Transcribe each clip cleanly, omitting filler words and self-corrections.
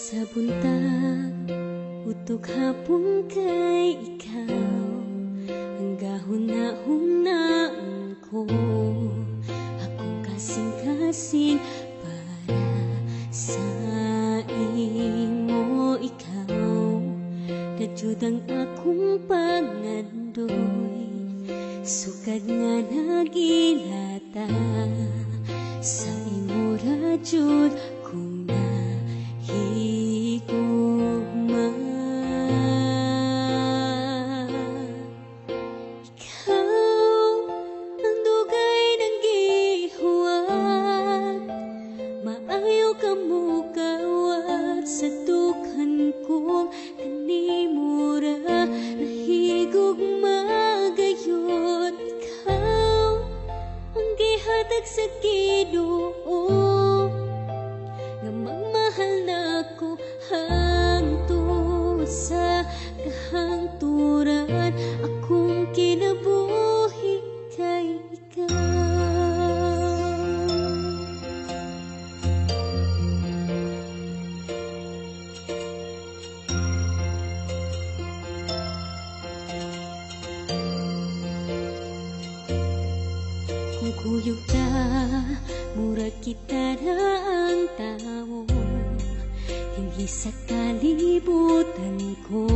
Sa buntag, utok hapon kay ikaw, ang gahuna-hunaan ko, akong kasing-kasing para sa imo ikaw. Nadyod ang akong pangandoy, sukad nga nagilata, sa imo radyod kung higugma. Ikaw ang dugay ng gihuwat, maayo ka mo kawat sa dughan kong kanimura, nahigugma gayod. Ikaw ang gihatag sa Ginoo, magmahal na ko hangtod sa kahangturan, akong kinabuhi kay ikaw. Kung kuyog ka, mura kita na ang tao, hindi sa kalibutan ko,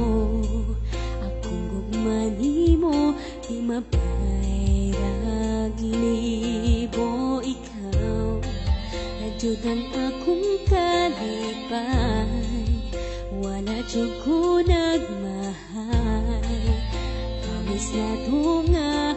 akong gugma nimo di mabayrag libo. Ikaw nadyod ang akong kalipay, wala dyod ko nagmahal, promise na to nga